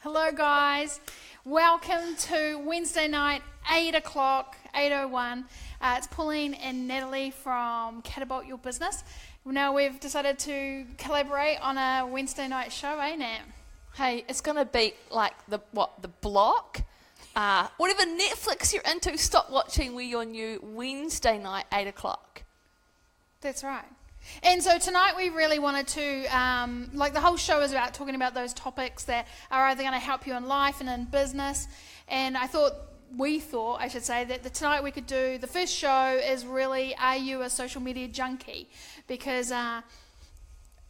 Hello guys, welcome to Wednesday night, 8 o'clock, 8:01. It's Pauline and Natalie from Catapult Your Business. Now we've decided to collaborate on a Wednesday night show, eh Nat? Hey, it's going to be like the block, whatever Netflix you're into, stop watching your new Wednesday night, 8 o'clock. That's right. And so tonight we really wanted to, the whole show is about talking about those topics that are either going to help you in life and in business. And we thought, that tonight we could do, the first show is really, are you a social media junkie? Because I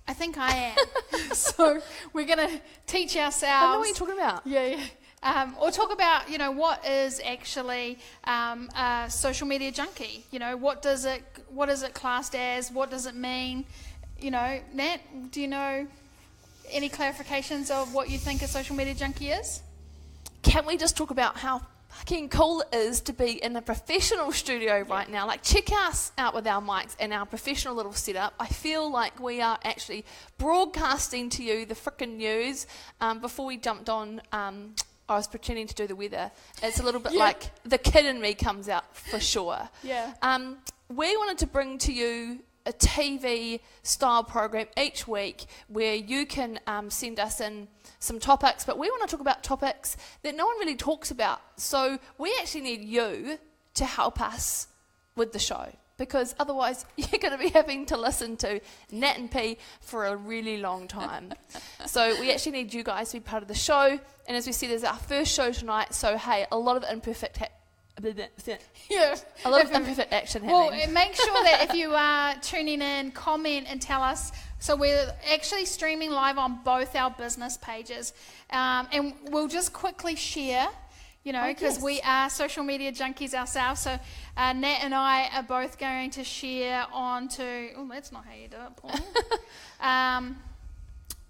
think I am. So we're going to teach ourselves. I know what you're talking about. Yeah. Or talk about, what is actually a social media junkie? What is it classed as? What does it mean? Nat, do you know any clarifications of what you think a social media junkie is? Can we just talk about how fucking cool it is to be in a professional studio right now? Like, check us out with our mics and our professional little setup. I feel like we are actually broadcasting to you the frickin' news. Before we jumped on, I was pretending to do the weather. It's a little bit like the kid in me comes out for sure. Yeah. We wanted to bring to you a TV style program each week where you can send us in some topics, but we want to talk about topics that no one really talks about. So we actually need you to help us with the show, because otherwise you're going to be having to listen to Nat and P for a really long time. So we actually need you guys to be part of the show. And as we said, it's our first show tonight. So, hey, a lot of imperfect action happening. Well, make sure that if you are tuning in, comment and tell us. So we're actually streaming live on both our business pages. And we'll just quickly share, because we are social media junkies ourselves. So Nat and I are both going to share onto... Oh, that's not how you do it, Paul.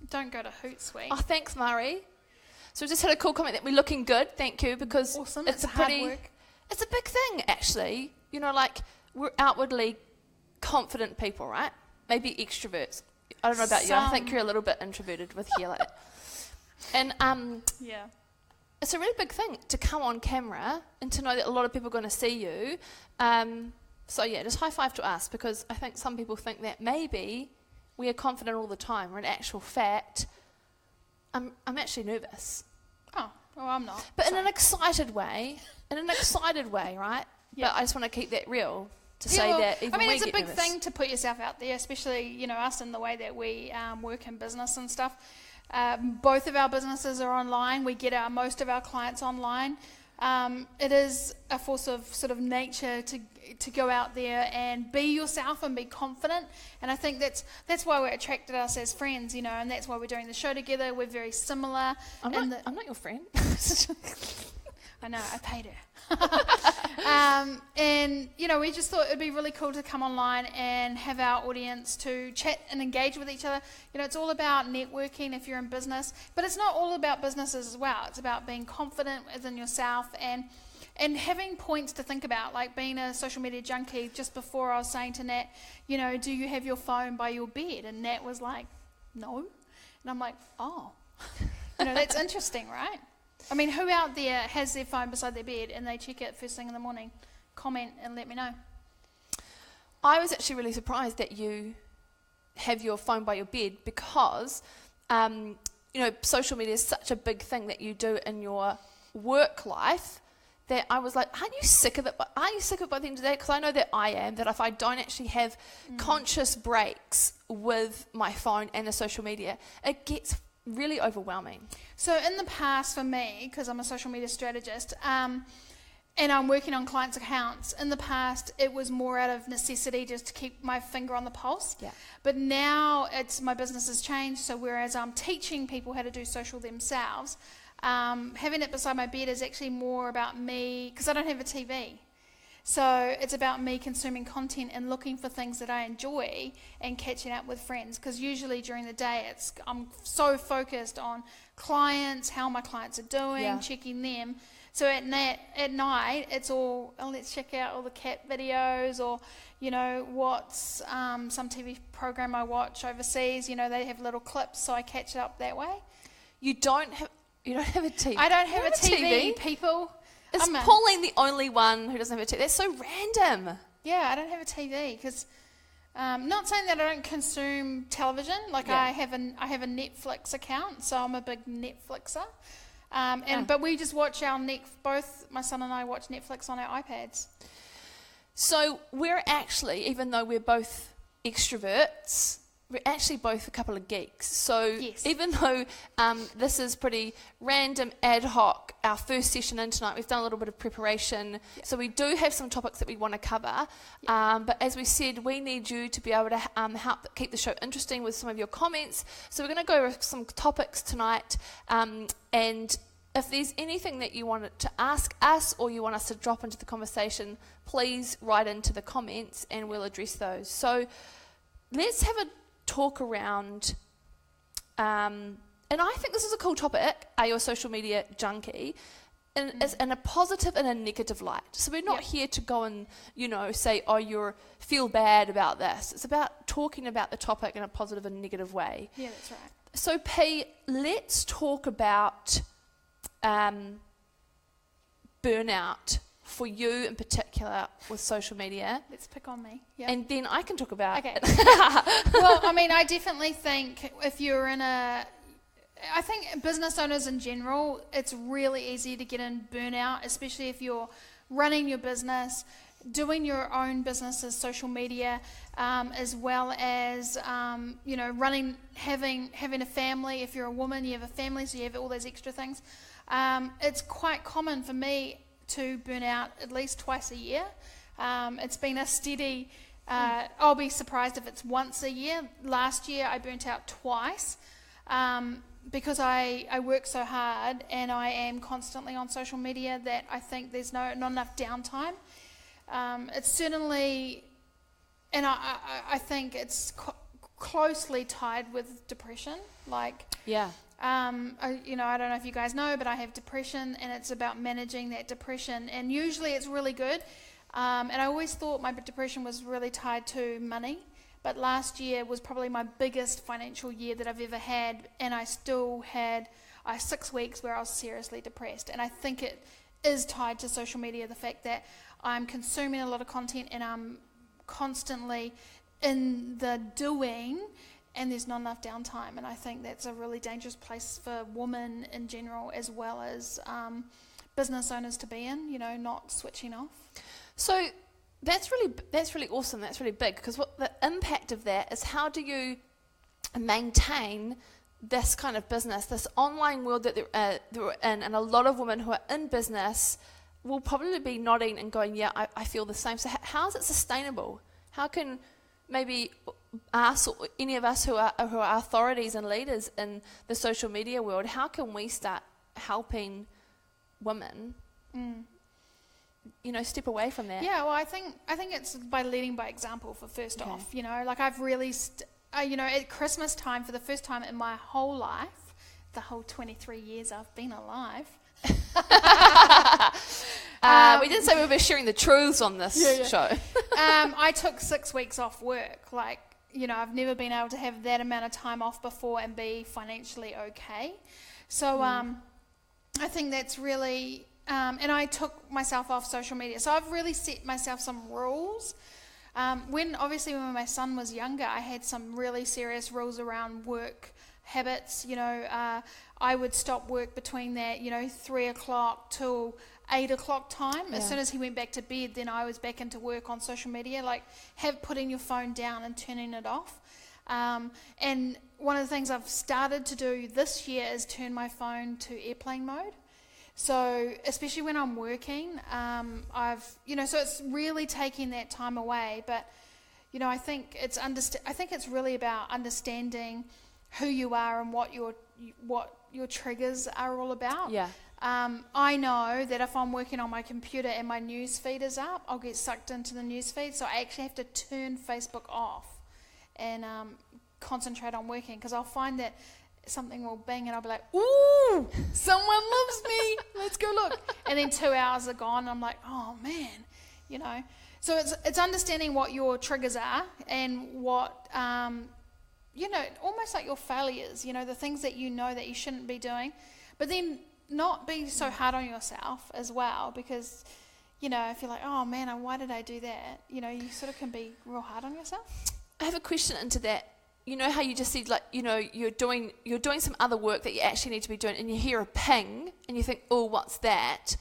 Don't go to Hootsuite. Oh, thanks, Murray. So we just had a cool comment that we're looking good. Thank you, because awesome. It's hard work. It's a big thing, actually. We're outwardly confident people, right? Maybe extroverts. I don't know about you. I think you're a little bit introverted with hair like that. And yeah, it's a really big thing to come on camera and to know that a lot of people are going to see you. So yeah, just high five to us, because I think some people think that maybe we are confident all the time, or in actual fact, I'm actually nervous. Oh, well, I'm not. But in an excited way, right? Yeah. But I just want to keep that real, to say that even we it's a get big nervous. thing to put yourself out there, especially, us in the way that we work in business and stuff. Both of our businesses are online. We get most of our clients online. It is a force of sort of nature to go out there and be yourself and be confident. And I think that's why we're attracted us as friends, and that's why we're doing the show together. We're very similar. I'm not your friend. I know, I paid her. And, we just thought it'd be really cool to come online and have our audience to chat and engage with each other. It's all about networking if you're in business, but it's not all about businesses as well. It's about being confident within yourself and having points to think about, like being a social media junkie. Just before I was saying to Nat, do you have your phone by your bed? And Nat was like, no. And I'm like, oh, that's interesting, right? I mean, who out there has their phone beside their bed and they check it first thing in the morning? Comment and let me know. I was actually really surprised that you have your phone by your bed, because, social media is such a big thing that you do in your work life, that I was like, aren't you sick of it? Aren't you sick of it by the end of the day? Because I know that I am, that if I don't actually have conscious breaks with my phone and the social media, it gets really overwhelming. So in the past for me, because I'm a social media strategist, and I'm working on clients' accounts, in the past it was more out of necessity, just to keep my finger on the pulse. Yeah. But now my business has changed, so whereas I'm teaching people how to do social themselves, having it beside my bed is actually more about me, because I don't have a TV. So it's about me consuming content and looking for things that I enjoy and catching up with friends, because usually during the day I'm so focused on clients, how my clients are doing, checking them. So at night it's all, let's check out all the cat videos, or what's some TV program I watch overseas. They have little clips, so I catch it up that way. You don't have, You don't have a TV? I don't have a TV? people. Is Pauline the only one who doesn't have a TV? That's so random. Yeah, I don't have a TV because, not saying that I don't consume television. Like I have a Netflix account, so I'm a big Netflixer. But we just watch both my son and I watch Netflix on our iPads. So we're actually, even though we're both extroverts, we're actually both a couple of geeks. So yes. Even though this is pretty random, ad hoc, our first session in tonight, we've done a little bit of preparation. Yep. So we do have some topics that we want to cover. Yep. But as we said, we need you to be able to help keep the show interesting with some of your comments. So we're going to go over some topics tonight. And if there's anything that you want to ask us or you want us to drop into the conversation, please write into the comments and we'll address those. So let's have a talk around, and I think this is a cool topic, are you a social media junkie? As in a positive and a negative light. So we're not here to go and, say, oh, you feel bad about this. It's about talking about the topic in a positive and negative way. Yeah, that's right. So P, let's talk about burnout for you in particular with social media. Let's pick on me. Yep. And then I can talk about it. Well, I mean, I definitely think if you're I think business owners in general, it's really easy to get in burnout, especially if you're running your business, doing your own business as social media, as well as, having a family. If you're a woman, you have a family, so you have all those extra things. It's quite common for me to burn out at least twice a year. It's been a steady, I'll be surprised if it's once a year. Last year I burnt out twice because I work so hard and I am constantly on social media that I think there's not enough downtime. It's certainly, and I think it's closely tied with depression. I don't know if you guys know, but I have depression, and it's about managing that depression. And usually it's really good. And I always thought my depression was really tied to money. But last year was probably my biggest financial year that I've ever had. And I still had 6 weeks where I was seriously depressed. And I think it is tied to social media, the fact that I'm consuming a lot of content and I'm constantly in the doing, and there's not enough downtime. And I think that's a really dangerous place for women in general, as well as business owners to be in, not switching off. So that's really awesome. That's really big, because what the impact of that is, how do you maintain this kind of business, this online world that they're in, and a lot of women who are in business will probably be nodding and going, yeah, I feel the same. So how is it sustainable? How can maybe us or any of us who are authorities and leaders in the social media world, how can we start helping women, step away from that? Yeah, well, I think it's by leading by example for first off. I've really, at Christmas time, for the first time in my whole life, the whole 23 years I've been alive. We didn't say we were sharing the truths on this show. I took 6 weeks off work. I've never been able to have that amount of time off before and be financially okay. So I think that's really, and I took myself off social media. So I've really set myself some rules. When my son was younger, I had some really serious rules around work habits. I would stop work between that, 3 o'clock till 8 o'clock time. Yeah. As soon as he went back to bed, then I was back into work on social media, putting your phone down and turning it off. And one of the things I've started to do this year is turn my phone to airplane mode. So especially when I'm working, so it's really taking that time away. But, I think it's really about understanding who you are and what your triggers are all about. Yeah. I know that if I'm working on my computer and my news feed is up, I'll get sucked into the news feed. So I actually have to turn Facebook off and concentrate on working, because I'll find that something will bing and I'll be like, ooh, someone loves me. Let's go look. And then 2 hours are gone and I'm like, oh man, So it's understanding what your triggers are and what, almost like your failures, the things that that you shouldn't be doing. but then not be so hard on yourself as well, because, you know, if you're like, oh man, why did I do that? You know, you sort of can be real hard on yourself. I have a question into that. You know how you just said, like, you know, you're doing some other work that you actually need to be doing, and you hear a ping and you think, oh, what's that?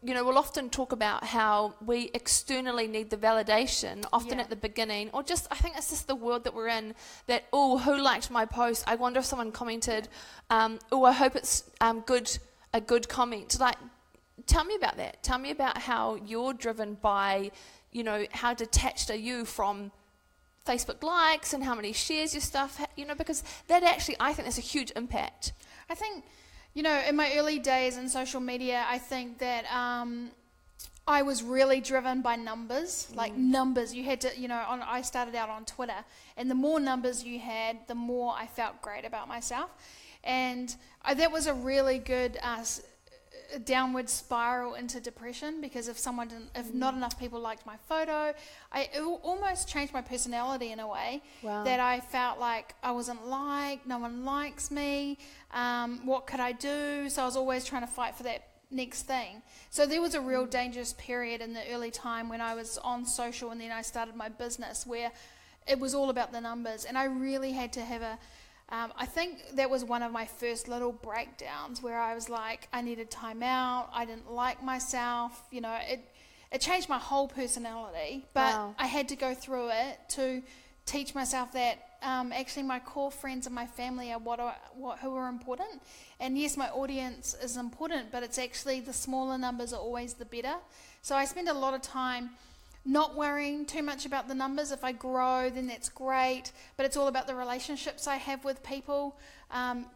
You know, we'll often talk about how we externally need the validation, often at the beginning, or just, I think it's just the world that we're in, that, oh, who liked my post? I wonder if someone commented. Oh, I hope it's a good comment. Like, tell me about that. Tell me about how you're driven by, you know, how detached are you from Facebook likes and how many shares your stuff, you know, because that actually, I think there's a huge impact. I think, you know, in my early days in social media, I think that I was really driven by numbers, like numbers. You had to, you know, I started out on Twitter, and the more numbers you had, the more I felt great about myself. And that was a really good downward spiral into depression, because if not enough people liked my photo, it almost changed my personality in a way. Wow. That I felt like I wasn't liked, no one likes me, what could I do? So I was always trying to fight for that next thing. So there was a real dangerous period in the early time when I was on social, and then I started my business, where it was all about the numbers, and I really had to have I think that was one of my first little breakdowns, where I was like, I needed time out, I didn't like myself, you know, it changed my whole personality, but Wow. I had to go through it to teach myself that actually my core friends and my family are who are important. And yes, my audience is important, but it's actually the smaller numbers are always the better. So I spend a lot of time not worrying too much about the numbers. If I grow, then that's great, but it's all about the relationships I have with people,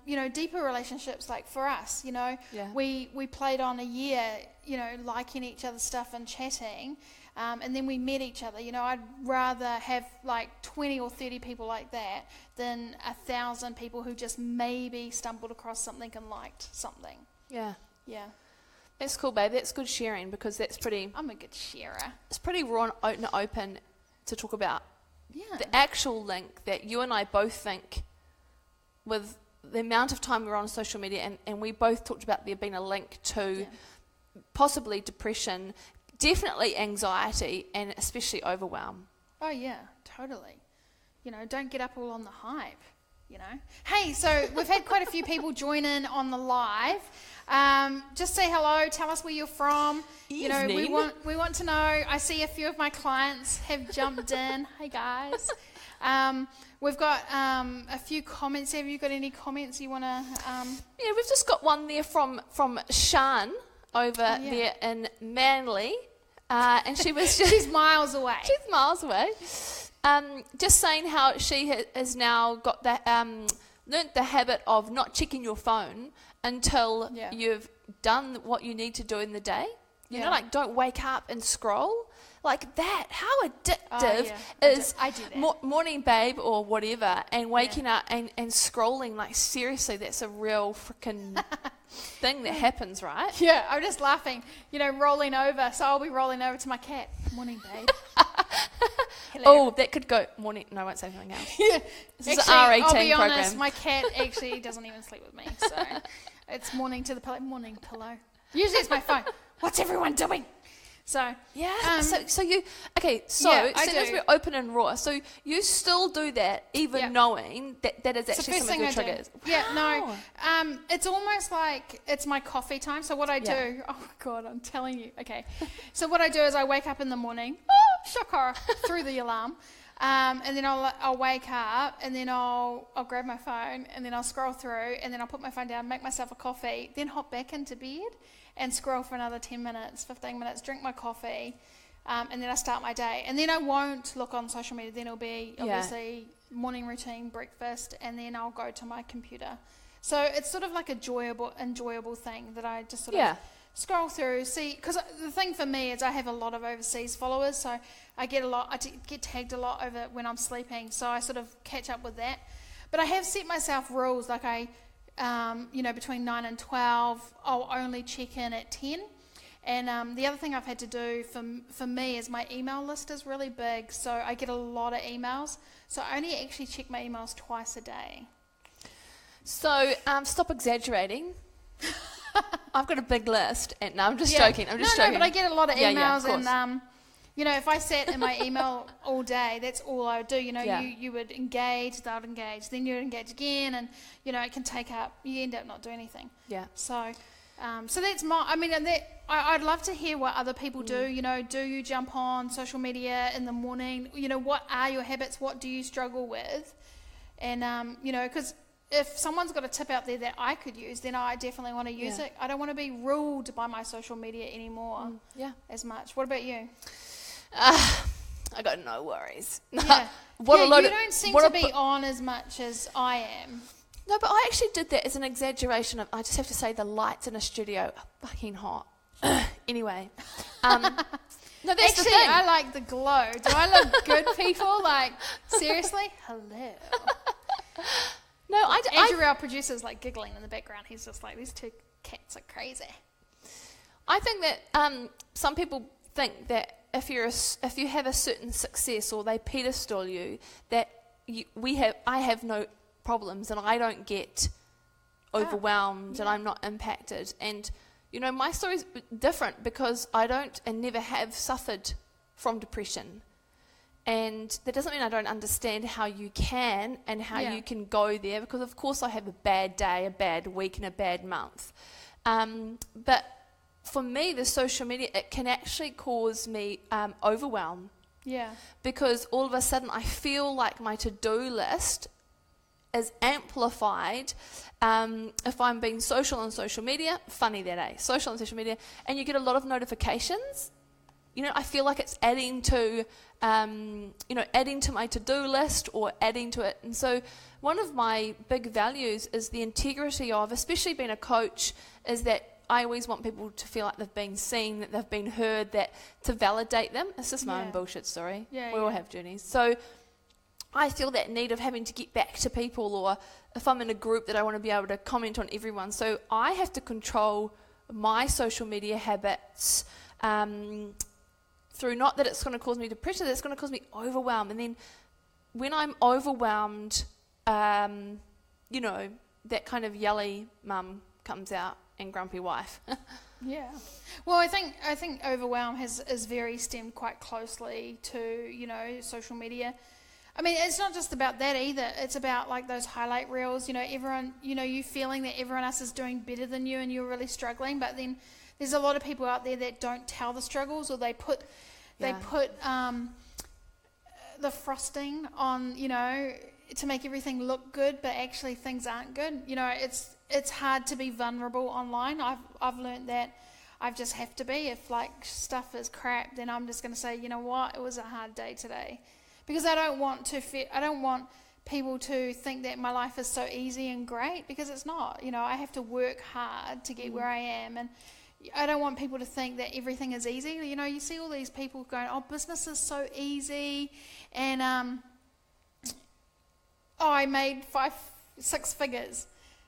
you know, deeper relationships. Like for us, you know, we played on a year, you know, liking each other's stuff and chatting, and then we met each other. You know, I'd rather have like 20 or 30 people like that than 1,000 people who just maybe stumbled across something and liked something. Yeah. That's cool, babe. That's good sharing, because that's pretty... I'm a good sharer. It's pretty raw and open to talk about. Yeah. The actual link that you and I both think, with the amount of time we're on social media, and we both talked about there being a link to possibly depression, definitely anxiety, and especially overwhelm. Oh, yeah, totally. You know, don't get up all on the hype, you know. Hey, so we've had quite a few people join in on the live. Just say hello, tell us where you're from. Evening. You know, we want to know. I see a few of my clients have jumped in. Hey guys. We've got a few comments. Have you got any comments you want to... Yeah, we've just got one there from Shan over there in Manly. And she was just... She's miles away. She's miles away. Just saying how she has now got that... learnt the habit of not checking your phone until you've done what you need to do in the day. You know, like, don't wake up and scroll. Like that. How addictive is I do that. Morning Babe or whatever, and waking up and scrolling. Like, seriously, that's a real freaking thing that happens, right? Yeah, I'm just laughing. You know, rolling over. So I'll be rolling over to my cat. Morning, babe. Oh, that could go morning. No, I won't say anything else. Yeah. This is an R18 I'll be program. honest, my cat actually doesn't even sleep with me. So it's morning to the pillow. Morning pillow. Usually it's my phone. What's everyone doing? So so you as we're open and raw, so you still do that even knowing that is actually some of your triggers. It's almost like it's my coffee time. So what I do, oh God, I'm telling you. Okay, so what I do is I wake up in the morning, shock horror, through the alarm, and then I'll wake up, and then I'll grab my phone, and then I'll scroll through, and then I'll put my phone down, make myself a coffee, then hop back into bed and scroll for another 10 minutes, 15 minutes, drink my coffee, and then I start my day. And then I won't look on social media. Then it'll be obviously morning routine, breakfast, and then I'll go to my computer. So it's sort of like a enjoyable thing that I just sort of scroll through, see. Because the thing for me is I have a lot of overseas followers, so I get tagged a lot over when I'm sleeping. So I sort of catch up with that. But I have set myself rules, like between 9 and 12, I'll only check in at 10. And the other thing I've had to do for me is my email list is really big, so I get a lot of emails. So I only actually check my emails twice a day. So stop exaggerating. I've got a big list, and no, I'm just joking. I'm just joking. No, but I get a lot of emails, of and if I sat in my email all day, that's all I would do. You would engage, they'd engage, then you'd engage again, and it can take up. You end up not doing anything. Yeah. So, so that's my. I mean, I'd love to hear what other people do. Do you jump on social media in the morning? What are your habits? What do you struggle with? And because if someone's got a tip out there that I could use, then I definitely want to use it. I don't want to be ruled by my social media anymore as much. What about you? I got no worries. Yeah. You don't seem to be on as much as I am. No, but I actually did that as an exaggeration of, I just have to say, the lights in a studio are fucking hot. Anyway. No, that's actually, the thing. I like the glow. Do I look good, people? Like, seriously? Hello. No, Andrew, our producer's like giggling in the background. He's just like, these two cats are crazy. I think that some people think that if you have a certain success or they pedestal you, that I have no problems and I don't get overwhelmed and I'm not impacted. And my story's different because I don't and never have suffered from depression. And that doesn't mean I don't understand how you can and how you can go there, because of course I have a bad day, a bad week and a bad month. But for me, the social media, it can actually cause me overwhelm. Yeah. Because all of a sudden I feel like my to-do list is amplified if I'm being social on social media. Funny that, eh? Social on social media. And you get a lot of notifications. I feel like it's adding to my to-do list or adding to it. And so one of my big values is the integrity of, especially being a coach, is that I always want people to feel like they've been seen, that they've been heard, that to validate them. It's just my own bullshit story. We all have journeys. So I feel that need of having to get back to people, or if I'm in a group that I want to be able to comment on everyone. So I have to control my social media habits through, not that it's going to cause me depression, that it's going to cause me overwhelm. And then when I'm overwhelmed, that kind of yelly mum comes out and grumpy wife. Yeah. Well, I think overwhelm is very stemmed quite closely to, social media. I mean, it's not just about that either. It's about like those highlight reels, everyone, you feeling that everyone else is doing better than you and you're really struggling, but then there's a lot of people out there that don't tell the struggles, or they put the frosting on, to make everything look good, but actually things aren't good. It's hard to be vulnerable online. I've learned that I just have to be. If like stuff is crap, then I'm just going to say, you know what, it was a hard day today, because I don't want people to think that my life is so easy and great, because it's not. I have to work hard to get where I am, and I don't want people to think that everything is easy. You see all these people going, oh, business is so easy, and I made 5-6 figures.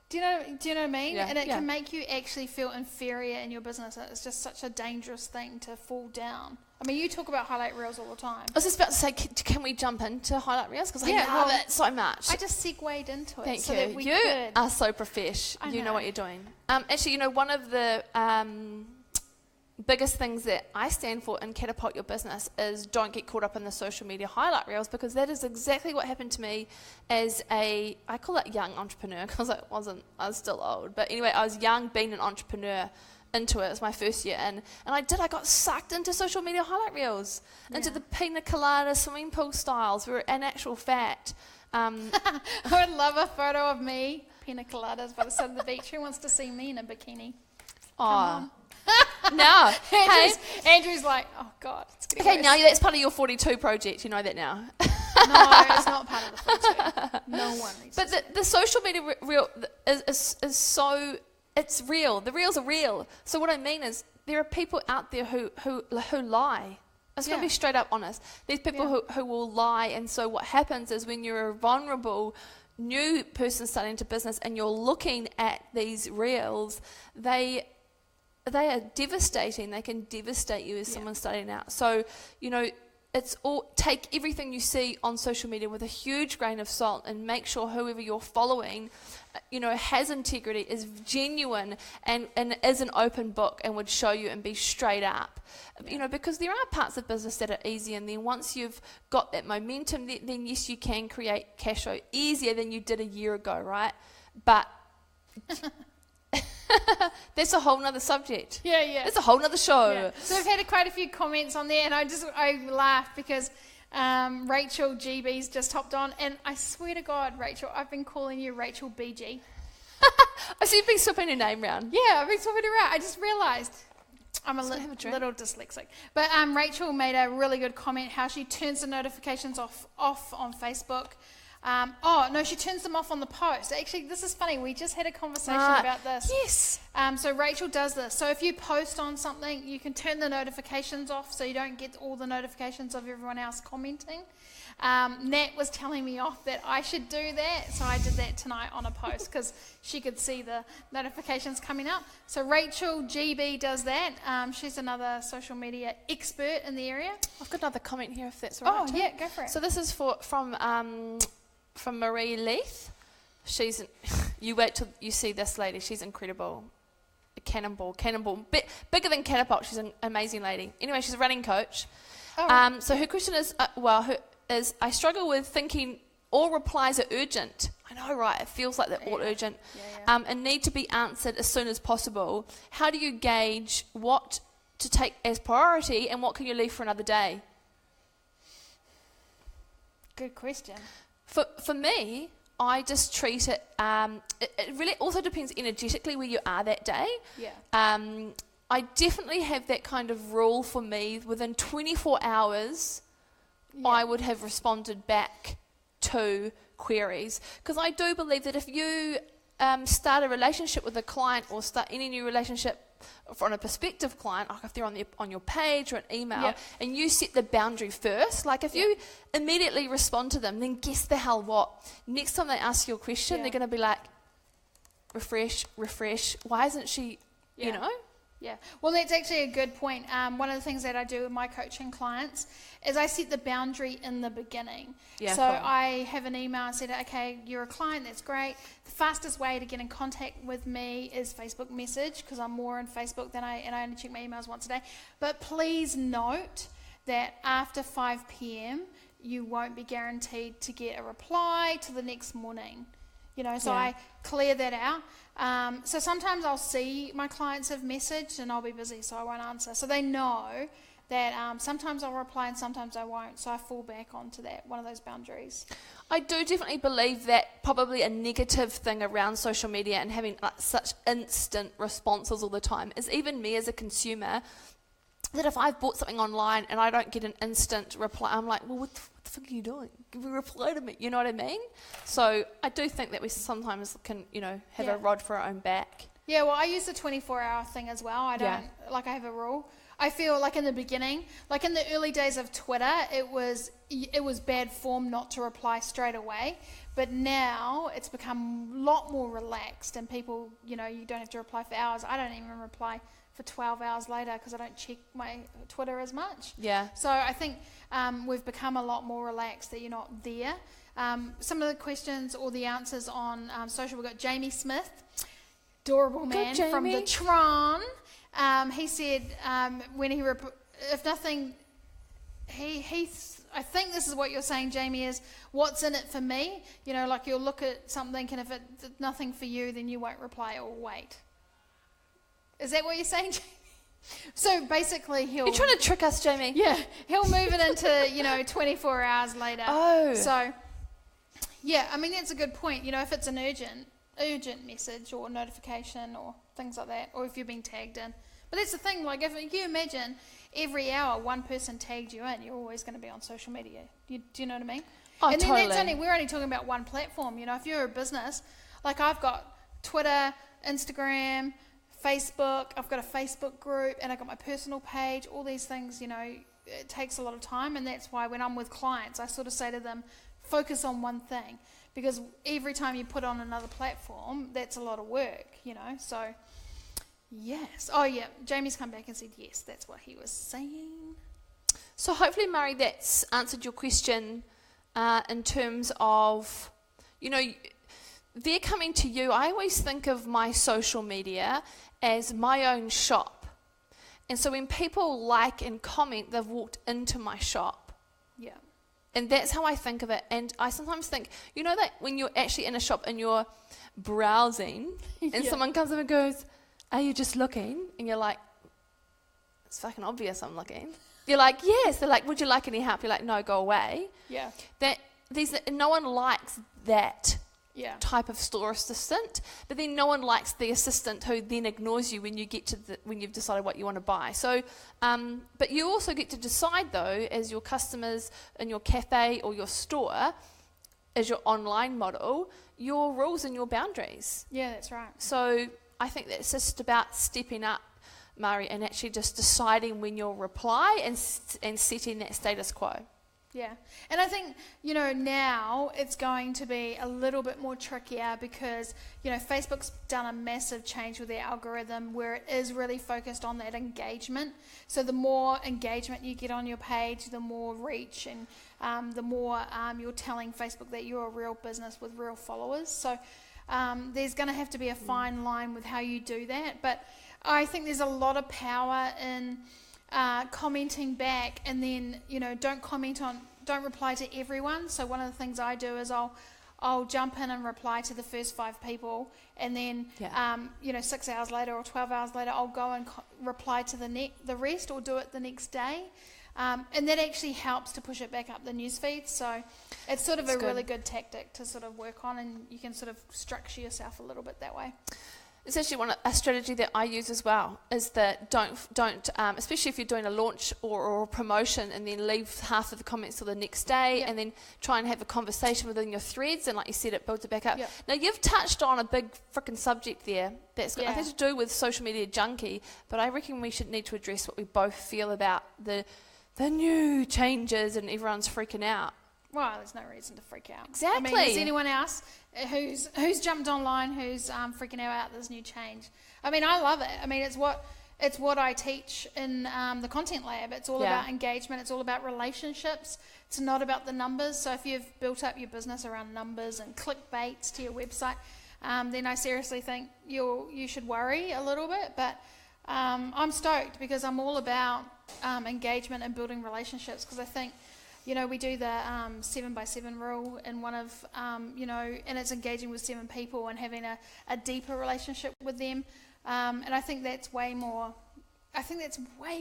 Do you know what I mean? Yeah, and it can make you actually feel inferior in your business. It's just such a dangerous thing to fall down. I mean, you talk about highlight reels all the time. I was just about to say, can we jump into highlight reels? Because I love it so much. I just segued into it. Thank so you. That we you could. are so profesh. You know what you're doing. Actually, one of the biggest things that I stand for in Catapult Your Business is don't get caught up in the social media highlight reels, because that is exactly what happened to me as I call it young entrepreneur, because I was still old. But anyway, I was young, being an entrepreneur into it. It was my first year in. And I got sucked into social media highlight reels, into the pina colada swimming pool styles, where in actual fact... I would love a photo of me, pina coladas by the side of the beach. Who wants to see me in a bikini? Come on. No. Andrew's like, oh God. It's getting worse. Now that's part of your 42 project. You know that now. No, it's not part of the 42. No one needs to. But the social media reel is so, it's real. The reels are real. So what I mean is, there are people out there who lie. It's going to be straight up honest. These people who will lie. And so what happens is, when you're a vulnerable new person starting into business and you're looking at these reels, they are devastating. They can devastate you as someone starting out. So, it's all, take everything you see on social media with a huge grain of salt, and make sure whoever you're following, has integrity, is genuine, and is an open book and would show you and be straight up. Because there are parts of business that are easy, and then once you've got that momentum, then yes, you can create cash flow easier than you did a year ago, right? But that's a whole nother subject. Yeah. It's a whole nother show. Yeah. So I've had quite a few comments on there, and I laughed because Rachel GB's just hopped on, and I swear to God, Rachel, I've been calling you Rachel BG. I see you've been swapping your name around. Yeah, I've been swapping it around. I just realised I'm a little dyslexic. But Rachel made a really good comment how she turns the notifications off on Facebook. She turns them off on the post. Actually, this is funny. We just had a conversation about this. Yes. So Rachel does this. So if you post on something, you can turn the notifications off so you don't get all the notifications of everyone else commenting. Nat was telling me off that I should do that, so I did that tonight on a post because she could see the notifications coming up. So Rachel GB does that. She's another social media expert in the area. I've got another comment here, if that's all right. Oh, yeah, go for it. So this is from Marie Leith. You wait till you see this lady. She's incredible. A cannonball, bigger than catapult. She's an amazing lady. Anyway, she's a running coach. Oh. So her question is, I struggle with thinking all replies are urgent. I know, right? It feels like they're all urgent, and need to be answered as soon as possible. How do you gauge what to take as priority and what can you leave for another day? Good question. For me, I just treat it. It really also depends energetically where you are that day. Yeah. I definitely have that kind of rule for me. Within 24 hours, I would have responded back to queries, because I do believe that if you start a relationship with a client or start any new relationship from a prospective client, like if they're on your page or an email, and you set the boundary first, like if you immediately respond to them, then guess the hell what? Next time they ask you a question, they're going to be like, refresh, why isn't she, Yeah, well, that's actually a good point. One of the things that I do with my coaching clients is I set the boundary in the beginning. Yeah, so cool. I have an email and said, okay, you're a client, that's great. The fastest way to get in contact with me is Facebook message, because I'm more in Facebook and I only check my emails once a day. But please note that after 5 p.m, you won't be guaranteed to get a reply till the next morning. So I clear that out. So sometimes I'll see my clients have messaged and I'll be busy, so I won't answer. So they know that sometimes I'll reply and sometimes I won't. So I fall back onto that, one of those boundaries. I do definitely believe that probably a negative thing around social media and having such instant responses all the time is, even me as a consumer, that if I've bought something online and I don't get an instant reply, I'm like, well, what the fuck are you doing? Give a reply to me. You know what I mean? So I do think that we sometimes can, have a rod for our own back. Yeah, well, I use the 24-hour thing as well. I don't, I have a rule. I feel like in the beginning, like in the early days of Twitter, it was bad form not to reply straight away. But now it's become a lot more relaxed, and people, you don't have to reply for hours. I don't even reply for 12 hours later because I don't check my Twitter as much. Yeah. So I think we've become a lot more relaxed that you're not there. Some of the questions or the answers on social, we've got Jamie Smith, adorable man from the Tron. He said when he, if nothing, I think this is what you're saying, Jamie, is what's in it for me? Like you'll look at something and if it's nothing for you, then you won't reply or wait. Is that what you're saying, Jamie? So basically you're trying to trick us, Jamie. Yeah, he'll move it into 24 hours later. Oh. So yeah, I mean that's a good point. If it's an urgent message or notification or things like that, or if you've been tagged in. But that's the thing, like if you imagine every hour one person tagged you in, you're always going to be on social media. Do you know what I mean? Oh, and totally. then we're only talking about one platform. If you're a business, like I've got Twitter, Instagram, Facebook, I've got a Facebook group, and I've got my personal page, all these things, it takes a lot of time, and that's why when I'm with clients, I sort of say to them, focus on one thing, because every time you put on another platform, that's a lot of work, so yes. Oh yeah, Jamie's come back and said yes, that's what he was saying. So hopefully, Murray, that's answered your question in terms of, they're coming to you. I always think of my social media as my own shop. And so when people like and comment, they've walked into my shop. Yeah. And that's how I think of it. And I sometimes think, that when you're actually in a shop and you're browsing and someone comes up and goes, "Are you just looking?" And you're like, "It's fucking obvious I'm looking." You're like, "Yes." They're like, "Would you like any help?" You're like, "No, go away." Yeah. No one likes that Yeah. type of store assistant, but then no one likes the assistant who then ignores you when you get to when you've decided what you want to buy. So, but you also get to decide though, as your customers in your cafe or your store, as your online model, your rules and your boundaries. Yeah, that's right. So I think that's just about stepping up, Mari, and actually just deciding when you'll reply and setting that status quo. Yeah, and I think, now it's going to be a little bit more trickier because, Facebook's done a massive change with their algorithm where it is really focused on that engagement. So the more engagement you get on your page, the more reach and the more you're telling Facebook that you're a real business with real followers. So there's going to have to be a fine line with how you do that. But I think there's a lot of power in commenting back, and then don't reply to everyone. So one of the things I do is I'll jump in and reply to the first 5 people, and then 6 hours later or 12 hours later I'll go and reply to the rest, or do it the next day, and that actually helps to push it back up the newsfeed. So it's sort of really good tactic to sort of work on, and you can sort of structure yourself a little bit that way. It's actually a strategy that I use as well, is that don't especially if you're doing a launch or a promotion, and then leave half of the comments till the next day, and then try and have a conversation within your threads, and like you said, it builds it back up. Now you've touched on a big freaking subject there that's got nothing to do with social media junkie, but I reckon we should need to address what we both feel about the new changes, and everyone's freaking out. Well, there's no reason to freak out. Exactly. I mean, is anyone else who's jumped online who's freaking out about this new change? I mean, I love it. I mean, it's what I teach in the content lab. It's all about engagement. It's all about relationships. It's not about the numbers. So if you've built up your business around numbers and clickbaits to your website, then I seriously think you should worry a little bit. But I'm stoked because I'm all about engagement and building relationships, because I think, we do the 7x7 rule in one of, and it's engaging with 7 people and having a deeper relationship with them. And I think that's way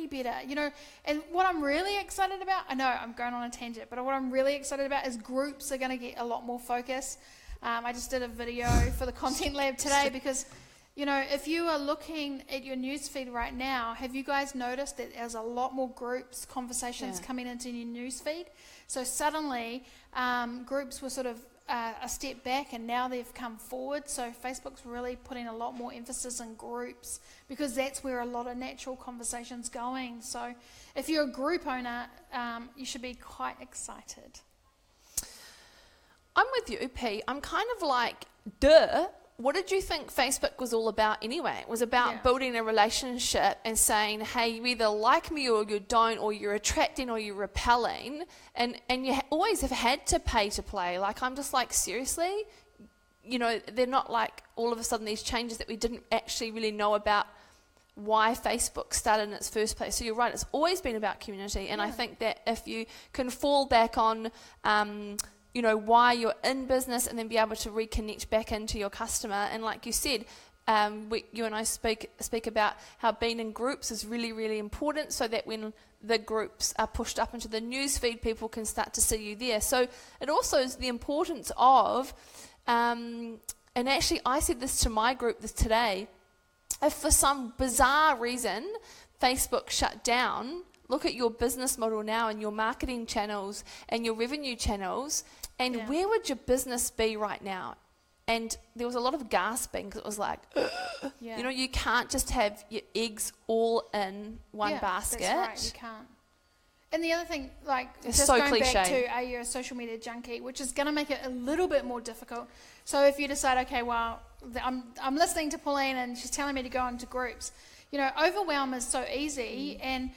better, And what I'm really excited about, I know I'm going on a tangent, but what I'm really excited about is groups are going to get a lot more focus. I just did a video for the content lab today because, if you are looking at your newsfeed right now, have you guys noticed that there's a lot more groups, conversations coming into your newsfeed? So suddenly, groups were sort of a step back, and now they've come forward. So Facebook's really putting a lot more emphasis on groups, because that's where a lot of natural conversation's going. So if you're a group owner, you should be quite excited. I'm with you, P. I'm kind of like, duh. What did you think Facebook was all about anyway? It was about building a relationship and saying, hey, you either like me or you don't, or you're attracting or you're repelling. And you always have had to pay to play. Like, I'm just like, seriously? They're not like all of a sudden these changes that we didn't actually really know about why Facebook started in its first place. So you're right, it's always been about community. And I think that if you can fall back on why you're in business, and then be able to reconnect back into your customer. And like you said, you and I speak about how being in groups is really, really important, so that when the groups are pushed up into the newsfeed, people can start to see you there. So it also is the importance of, and actually I said this to my group today, if for some bizarre reason Facebook shut down, look at your business model now and your marketing channels and your revenue channels, and where would your business be right now? And there was a lot of gasping, because it was like, you can't just have your eggs all in one basket. That's right, you can't. And the other thing, it's just so going cliche. back to, are you a social media junkie, which is going to make it a little bit more difficult. So if you decide, okay, well, I'm listening to Pauline and she's telling me to go into groups, overwhelm is so easy. And,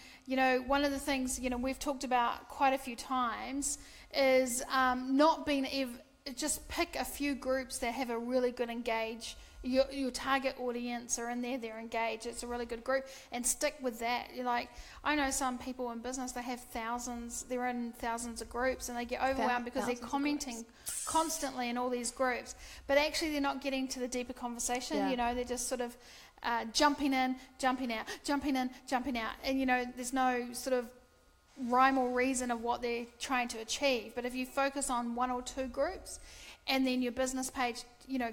one of the things, we've talked about quite a few times is not being just pick a few groups that have a really good engage. Your target audience are in there, they're engaged, it's a really good group, and stick with that. I know some people in business, they have they're in thousands of groups, and they get overwhelmed because they're commenting constantly in all these groups, but actually they're not getting to the deeper conversation. They're just sort of jumping in, jumping out, jumping in, jumping out, and there's no sort of rhyme or reason of what they're trying to achieve. But if you focus on one or two groups, and then your business page,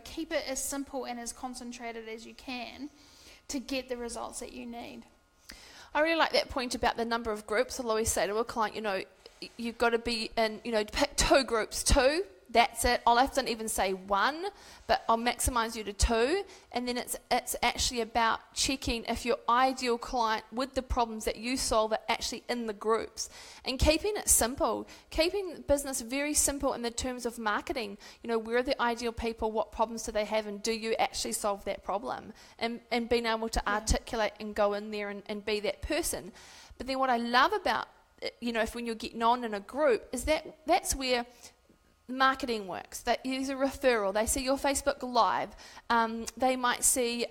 keep it as simple and as concentrated as you can to get the results that you need. I really like that point about the number of groups. I'll always say to a client, you've got to be in, pick 2 groups, 2. That's it. I'll often even say 1, but I'll maximize you to 2. And then it's actually about checking if your ideal client with the problems that you solve are actually in the groups. And keeping it simple, keeping business very simple in the terms of marketing. Where are the ideal people? What problems do they have? And do you actually solve that problem? And being able to articulate and go in there and be that person. But then what I love about, if when you're getting on in a group, is that's where marketing works. That is a referral. They see your Facebook Live. They might see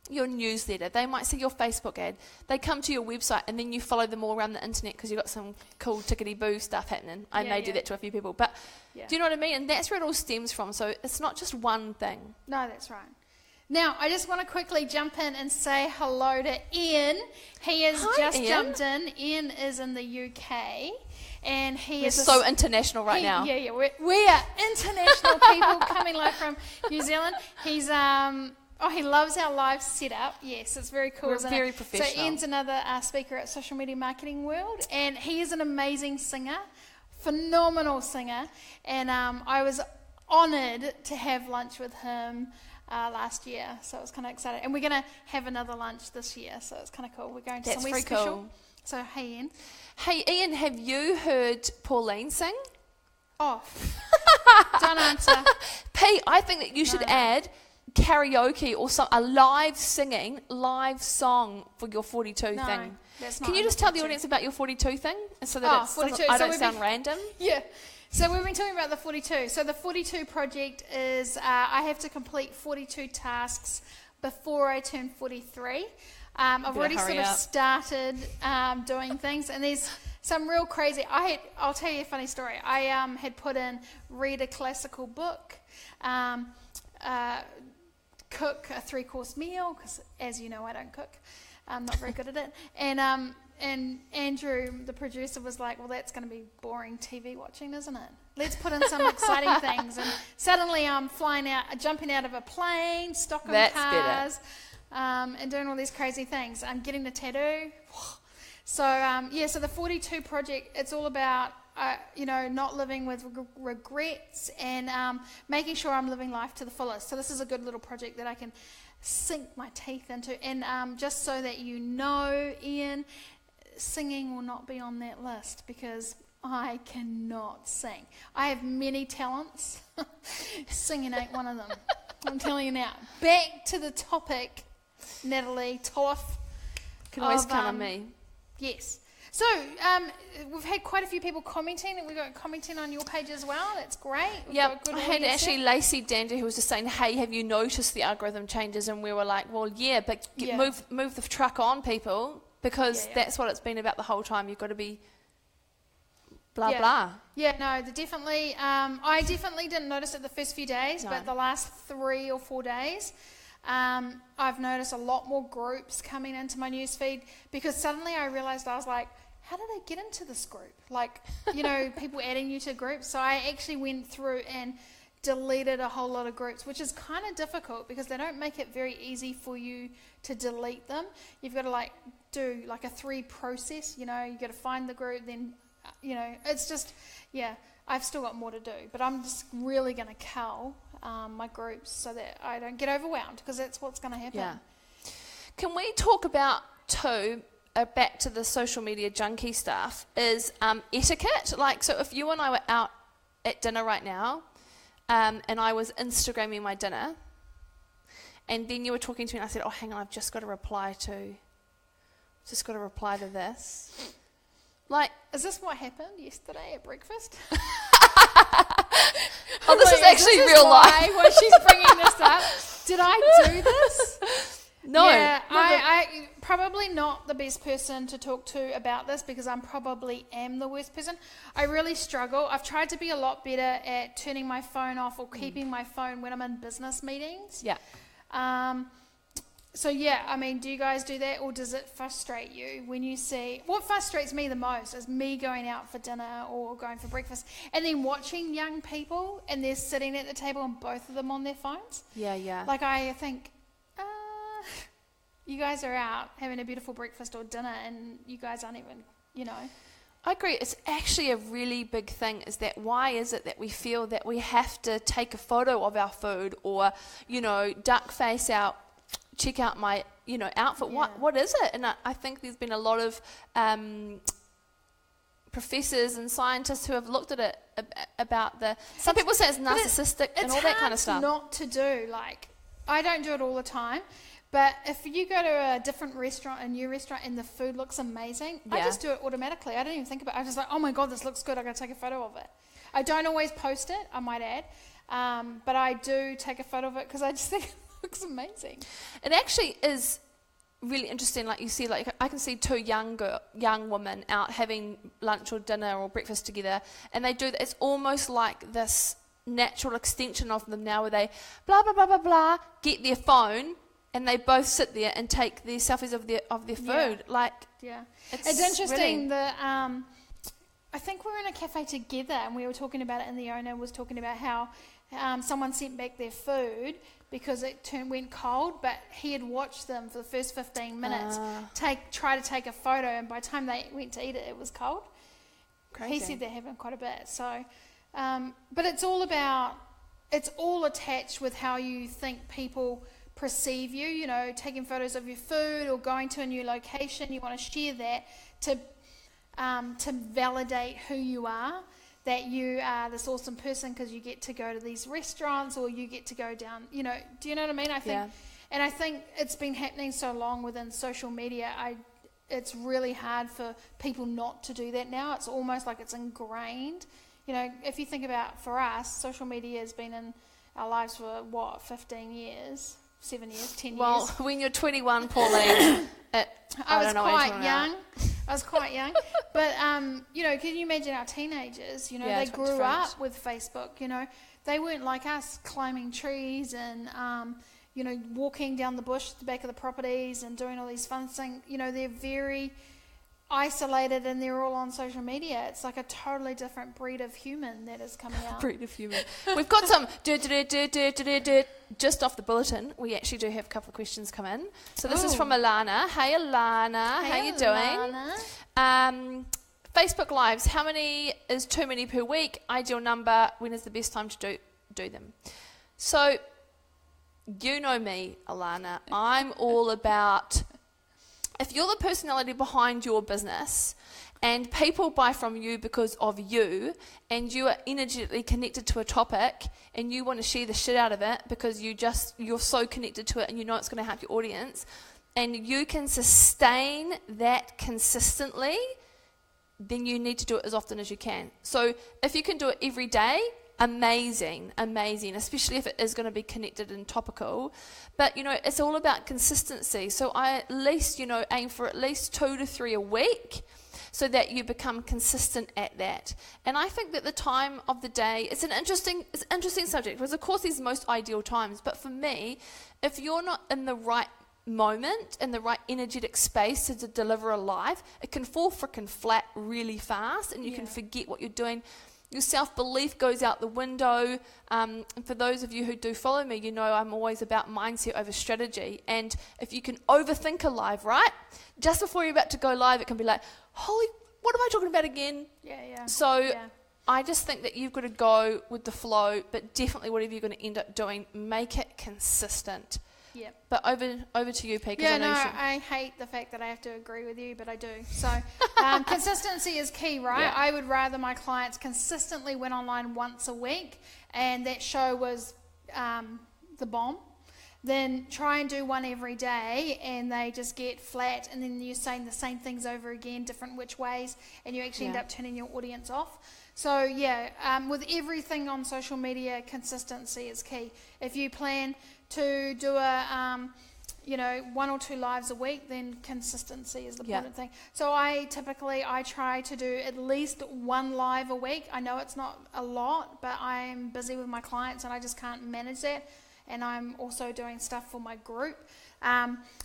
your newsletter. They might see your Facebook ad. They come to your website, and then you follow them all around the internet because you've got some cool tickety-boo stuff happening. I may do that to a few people. But do you know what I mean? And that's where it all stems from. So it's not just one thing. No, that's right. Now, I just want to quickly jump in and say hello to Ian. He has jumped in. Ian is in the UK. And we're so international now. Yeah. We are international people coming live from New Zealand. He's he loves our live setup. Yes, it's very cool. We're very professional. So Ian's another speaker at Social Media Marketing World, and he is an amazing singer, phenomenal singer. And I was honoured to have lunch with him last year, so it was kind of exciting. And we're going to have another lunch this year, so it's kind of cool. We're going to somewhere special. Cool. So, hey, Ian. Hey, Ian, have you heard Pauline sing? Oh, don't answer. Pete, I think that you should add karaoke or a live song for your 42 thing. That's not. Can you just tell the audience about your 42 thing? So that 42. I don't sound random. Yeah. So we've been talking about the 42. So the 42 project is I have to complete 42 tasks before I turn 43. I've already sort of started doing things, and there's some real crazy. I'll tell you a funny story. I had put in read a classical book, cook a 3-course meal, because as you know, I don't cook. I'm not very good at it. And Andrew, the producer, was like, well, that's going to be boring TV watching, isn't it? Let's put in some exciting things. And suddenly I'm jumping out of a plane, Stockholm cars. Better. And doing all these crazy things. I'm getting a tattoo. So, so the 42 project, it's all about, not living with regrets and making sure I'm living life to the fullest. So this is a good little project that I can sink my teeth into. And just so that you know, Ian, singing will not be on that list because I cannot sing. I have many talents. Singing ain't one of them. I'm telling you now. Back to the topic, Natalie, Tolhopf. Can always count on me. Yes. So we've had quite a few people commenting, and we've got commenting on your page as well. That's great. Yeah, I had actually Lacey Dander who was just saying, hey, have you noticed the algorithm changes? And we were like, well, yeah, but move the truck on, people, because that's what it's been about the whole time. You've got to be blah, blah. Yeah, no, definitely. I definitely didn't notice it the first few days, but the last 3 or 4 days, I've noticed a lot more groups coming into my newsfeed because suddenly I realized I was like, how did I get into this group? Like, people adding you to groups. So I actually went through and deleted a whole lot of groups, which is kind of difficult because they don't make it very easy for you to delete them. You've got to do a 3 process, you've got to find the group, then, it's just, I've still got more to do, but I'm just really going to cull my groups so that I don't get overwhelmed because that's what's going to happen. Yeah. Can we talk about back to the social media junkie stuff, is etiquette? So if you and I were out at dinner right now and I was Instagramming my dinner and then you were talking to me and I said, oh, hang on, I've just got to reply to this. Like, is this what happened yesterday at breakfast? Oh, this is actually real life. Why she's bringing this up? Did I do this? No. Yeah, I probably not the best person to talk to about this because I probably am the worst person. I really struggle. I've tried to be a lot better at turning my phone off or keeping my phone when I'm in business meetings. Yeah. So yeah, I mean, do you guys do that, or does it frustrate you when you see? What frustrates me the most is me going out for dinner or going for breakfast and then watching young people and they're sitting at the table and both of them on their phones. Yeah. Like I think, you guys are out having a beautiful breakfast or dinner and you guys aren't even, I agree. It's actually a really big thing is that why is it that we feel that we have to take a photo of our food or, duck face out, check out my, outfit. Yeah. What is it? And I think there's been a lot of professors and scientists who have looked at it about some people say it's narcissistic and all that kind of stuff. It's hard not to do. Like, I don't do it all the time. But if you go to a different restaurant, a new restaurant, and the food looks amazing, I just do it automatically. I don't even think about it. I'm just like, oh my God, this looks good. I got to take a photo of it. I don't always post it, I might add. But I do take a photo of it because I just think it looks amazing. It actually is really interesting. Like you see, like I can see two young women out having lunch or dinner or breakfast together, and they do that. It's almost like this natural extension of them now where they blah, blah, blah, blah, blah, get their phone, and they both sit there and take their selfies of their food. It's interesting. Really, I think we were in a cafe together and we were talking about it, and the owner was talking about how someone sent back their food because it went cold, but he had watched them for the first 15 minutes try to take a photo, and by the time they went to eat it, it was cold. Crazy. He said that happened quite a bit. So, but it's all attached with how you think people perceive you, taking photos of your food or going to a new location. You want to share that to validate who you are, that you are this awesome person because you get to go to these restaurants or you get to go down, do you know what I mean? And I think it's been happening so long within social media, it's really hard for people not to do that now. It's almost like it's ingrained. If you think about, for us, social media has been in our lives for 15 years? 7 years, 10 years. Well, when you're 21, Pauline, I was quite young. But, can you imagine our teenagers, they grew up with Facebook, they weren't like us climbing trees and, walking down the bush at the back of the properties and doing all these fun things. They're very isolated and they're all on social media. It's like a totally different breed of human that is coming out. Breed of human. We've got some just off the bulletin. We actually do have a couple of questions come in. So this is from Alana. Hey Alana, how you doing? Facebook Lives, how many is too many per week? Ideal number, when is the best time to do them? So, you know me, Alana. I'm all about, if you're the personality behind your business and people buy from you because of you and you are energetically connected to a topic and you want to share the shit out of it because you're so connected to it and you know it's going to help your audience and you can sustain that consistently, then you need to do it as often as you can. So if you can do it every day, amazing, especially if it is going to be connected and topical. But, it's all about consistency. So I at least, aim for at least 2 to 3 a week so that you become consistent at that. And I think that the time of the day, it's an interesting subject because, of course, there's most ideal times. But for me, if you're not in the right moment, in the right energetic space to deliver a live, it can fall frickin' flat really fast and you can forget what you're doing. Your self-belief goes out the window. And for those of you who do follow me, I'm always about mindset over strategy. And if you can overthink a live, right? Just before you're about to go live, it can be like, holy, what am I talking about again? Yeah. So I just think that you've got to go with the flow, but definitely whatever you're going to end up doing, make it consistent. Yeah. But over to you, Pete. I hate the fact that I have to agree with you, but I do. So consistency is key, right? Yeah. I would rather my clients consistently went online once a week, and that show was the bomb. than try and do one every day and they just get flat, and then you're saying the same things over again, different which ways, and you actually end up turning your audience off. So with everything on social media, consistency is key. If you plan to do a 1 or 2 lives a week, then consistency is the important thing. So I try to do at least 1 live a week. I know it's not a lot, but I'm busy with my clients and I just can't manage that. And I'm also doing stuff for my group.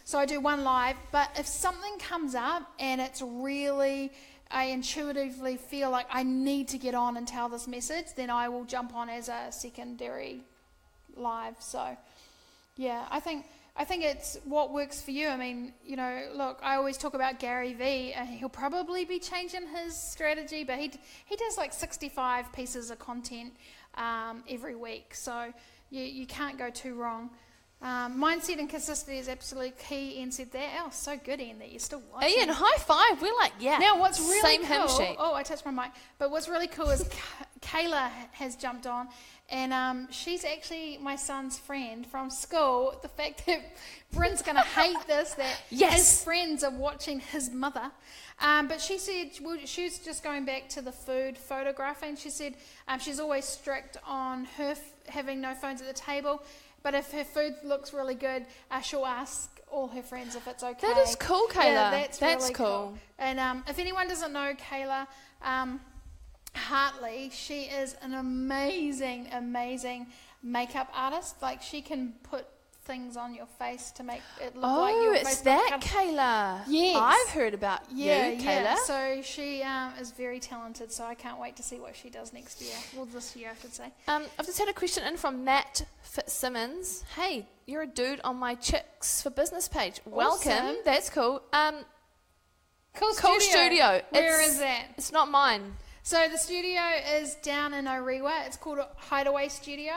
So I do 1 live, but if something comes up and it's really, I intuitively feel like I need to get on and tell this message, then I will jump on as a secondary live. So I think it's what works for you. I mean, look, I always talk about Gary Vee. He'll probably be changing his strategy, but he does like 65 pieces of content every week. So you can't go too wrong. Mindset and consistency is absolutely key. Ian said that. Oh, so good, Ian, that you're still watching. Ian, high five. We're like, Now, what's really same cool... hymn sheet. Oh, I touched my mic. But what's really cool is Kayla has jumped on, and she's actually my son's friend from school. The fact that Bryn's going to hate this, that his friends are watching his mother. But she said she was just going back to the food photographing. She said she's always strict on her having no phones at the table. But if her food looks really good, she'll ask all her friends if it's okay. That is cool, Kayla. Yeah, that's really cool. And if anyone doesn't know Kayla Hartley, she is an amazing, amazing makeup artist. Like, she can put things on your face to make it look like your face. Oh, it's that Kayla. Yes. I've heard about you, Kayla. Yeah. So she is very talented, so I can't wait to see what she does next year. Well, this year, I should say. I've just had a question in from Matt Fitzsimmons. Hey, you're a dude on my Chicks for Business page. Welcome. Awesome. That's cool. Cool studio. Where is that? It's not mine. So the studio is down in Orewa. It's called a Hideaway Studio.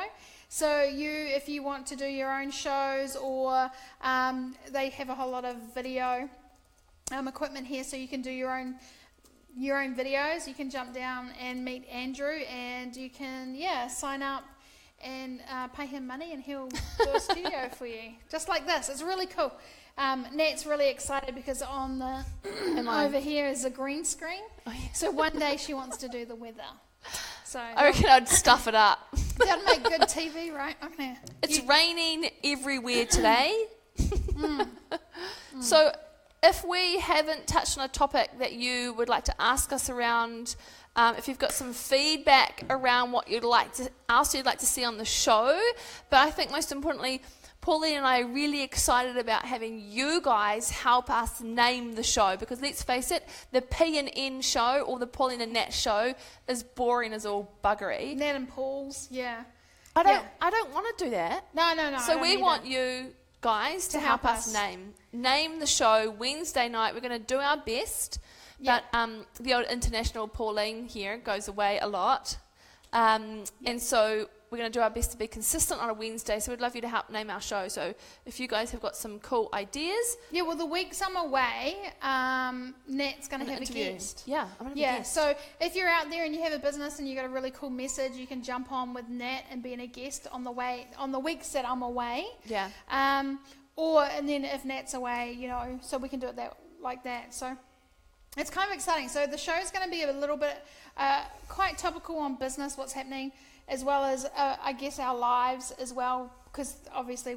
So if you want to do your own shows, or they have a whole lot of video equipment here, so you can do your own videos. You can jump down and meet Andrew, and you can sign up and pay him money, and he'll do a studio for you, just like this. It's really cool. Nat's really excited because on the over here is a green screen. Oh, yeah. So one day she wants to do the weather. So I reckon I'd stuff it up. That'd make good TV, right? Okay. It's raining everywhere today. So if we haven't touched on a topic that you would like to ask us around, if you've got some feedback around what you'd like to see on the show, but I think most importantly, Pauline and I are really excited about having you guys help us name the show, because let's face it, the P&N show, or the Pauline and Nat show, is boring as all buggery. Nat and Paul's, I don't want to do that. No. So we want you guys to help us name the show. Wednesday night, we're going to do our best. But the old international Pauline here goes away a lot. And so we're going to do our best to be consistent on a Wednesday. So we'd love you to help name our show. So if you guys have got some cool ideas. Yeah, well, the weeks I'm away, Nat's going to have a guest. Yeah, I'm going to have a guest. So if you're out there and you have a business and you've got a really cool message, you can jump on with Nat and being a guest on the weeks that I'm away. Yeah. And then if Nat's away, so we can do it like that. So it's kind of exciting. So the show's going to be a little bit quite topical on business, what's happening, as well as I guess our lives as well, because obviously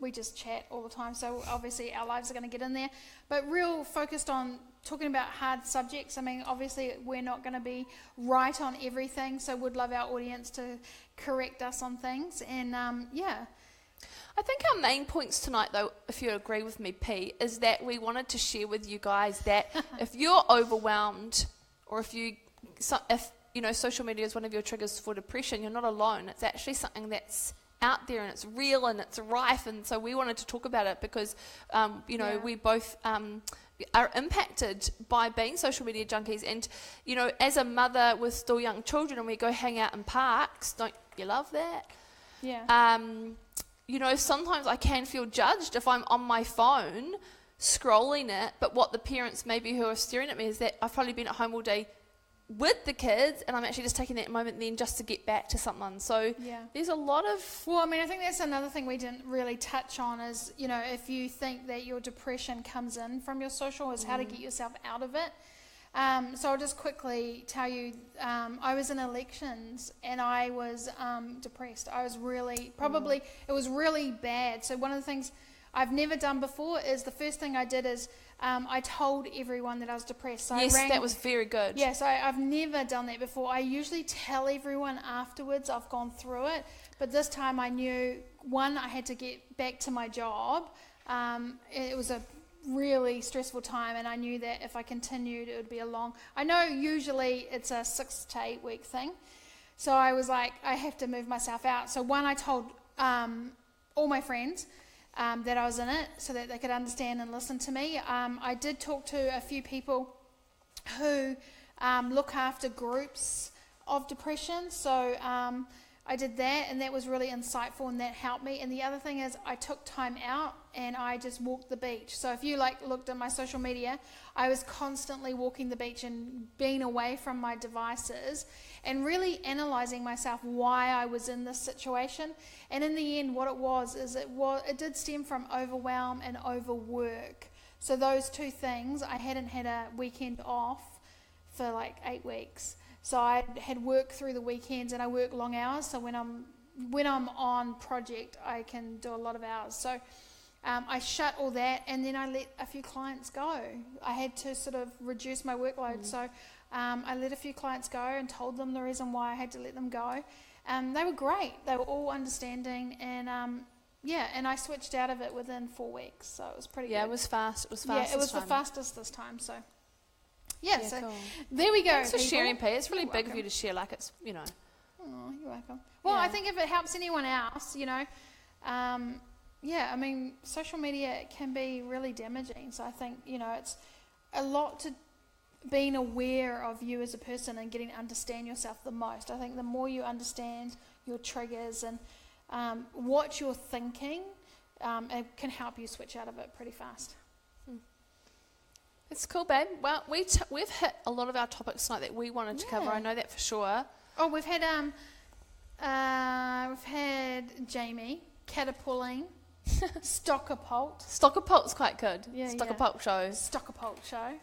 we just chat all the time, so obviously our lives are going to get in there, but real focused on talking about hard subjects. I mean, obviously we're not going to be right on everything, so would love our audience to correct us on things. And I think our main points tonight, though, if you agree with me, P, is that we wanted to share with you guys that if you're overwhelmed, or if social media is one of your triggers for depression, you're not alone. It's actually something that's out there, and it's real, and it's rife. And so we wanted to talk about it because, we both are impacted by being social media junkies. And, as a mother with still young children, and we go hang out in parks, don't you love that? Yeah. Sometimes I can feel judged if I'm on my phone scrolling it, but what the parents maybe who are staring at me is that I've probably been at home all day with the kids, and I'm actually just taking that moment then just to get back to someone. So there's a lot of... Well, I mean, I think that's another thing we didn't really touch on is, you know, if you think that your depression comes in from your social, is how to get yourself out of it. So I'll just quickly tell you, I was in elections and I was depressed. I was really, it was really bad. So one of the things I've never done before is the first thing I did is I told everyone that I was depressed. So that was very good. Yeah, so I've never done that before. I usually tell everyone afterwards I've gone through it, but this time I knew, one, I had to get back to my job. It was a really stressful time, and I knew that if I continued it would be I know usually it's a 6 to 8 week thing, so I was like, I have to move myself out. So one, I told all my friends that I was in it so that they could understand and listen to me. I did talk to a few people who look after groups of depression, so I did that, and that was really insightful, and that helped me. And the other thing is I took time out and I just walked the beach. So if you looked at my social media, I was constantly walking the beach and being away from my devices and really analysing myself, why I was in this situation. And in the end, what it was is it did stem from overwhelm and overwork. So those two things, I hadn't had a weekend off for like 8 weeks. So I had work through the weekends, and I work long hours. So when I'm on project, I can do a lot of hours. So I shut all that, and then I let a few clients go. I had to sort of reduce my workload. So I let a few clients go and told them the reason why I had to let them go. They were great. They were all understanding, and and I switched out of it within 4 weeks. So it was pretty good. Yeah, it was fast. It was fast. Yeah, it was the fastest this time. So. Yeah, so cool. There we go. Thanks for people. sharing, P. It's really You're big welcome. of you to share, like it's, you know. Oh, you're welcome. Well, I think if it helps anyone else, you know, I mean, social media can be really damaging. So I think, you know, it's a lot to being aware of you as a person and getting to understand yourself the most. I think the more you understand your triggers and what you're thinking, it can help you switch out of it pretty fast. It's cool, babe. Well, we've hit a lot of our topics tonight that we wanted to cover. I know that for sure. Oh, we've had Jamie, catapulting, Stockapult. Stockapult's quite good. Yeah, Stockapult show. Stockapult show.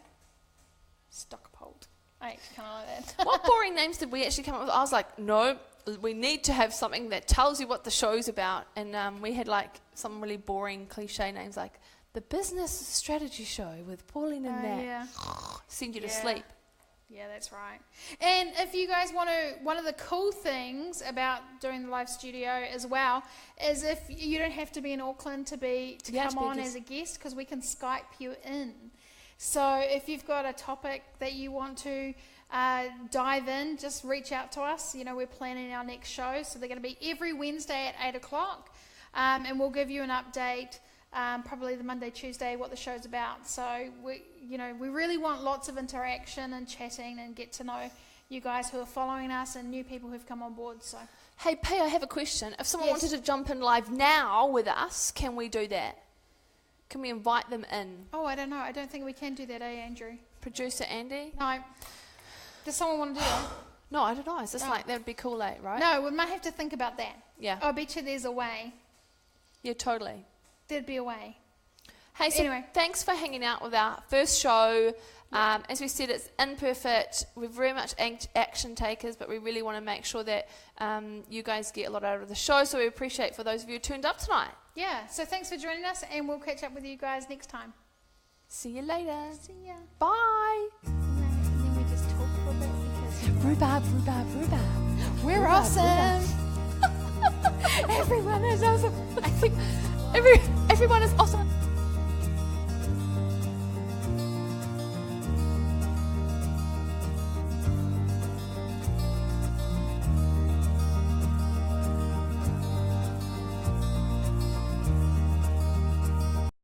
Stockapult. I actually kind of like that. What boring names did we actually come up with? I was like, no, we need to have something that tells you what the show's about. And we had like some really boring cliche names like The Business Strategy Show with Pauline and Nat. Yeah. Send you to sleep. Yeah, that's right. And if you guys want to, one of the cool things about doing the live studio as well is if you don't have to be in Auckland to come on as a guest, because we can Skype you in. So if you've got a topic that you want to dive in, just reach out to us. You know, we're planning our next show, so they're going to be every Wednesday at 8 o'clock, and we'll give you an update. Probably the Monday, Tuesday, what the show's about. So we really want lots of interaction and chatting and get to know you guys who are following us and new people who've come on board. So, hey, P, I have a question. If someone wanted to jump in live now with us, can we do that? Can we invite them in? Oh, I don't know. I don't think we can do that, Andrew? Producer Andy? No. Does someone want to do that? No, I don't know. It's just like that would be cool, right? No, we might have to think about that. Yeah. I bet you there's a way. Yeah, totally. There'd be a way. Hey, so anyway, thanks for hanging out with our first show. As we said, it's imperfect. We're very much action takers, but we really want to make sure that you guys get a lot out of the show. So we appreciate for those of you who turned up tonight. Yeah, so thanks for joining us, and we'll catch up with you guys next time. See you later. See ya. Bye. And then we just talk for a bit because rhubarb. We're awesome. Everyone is awesome. I think everyone is awesome.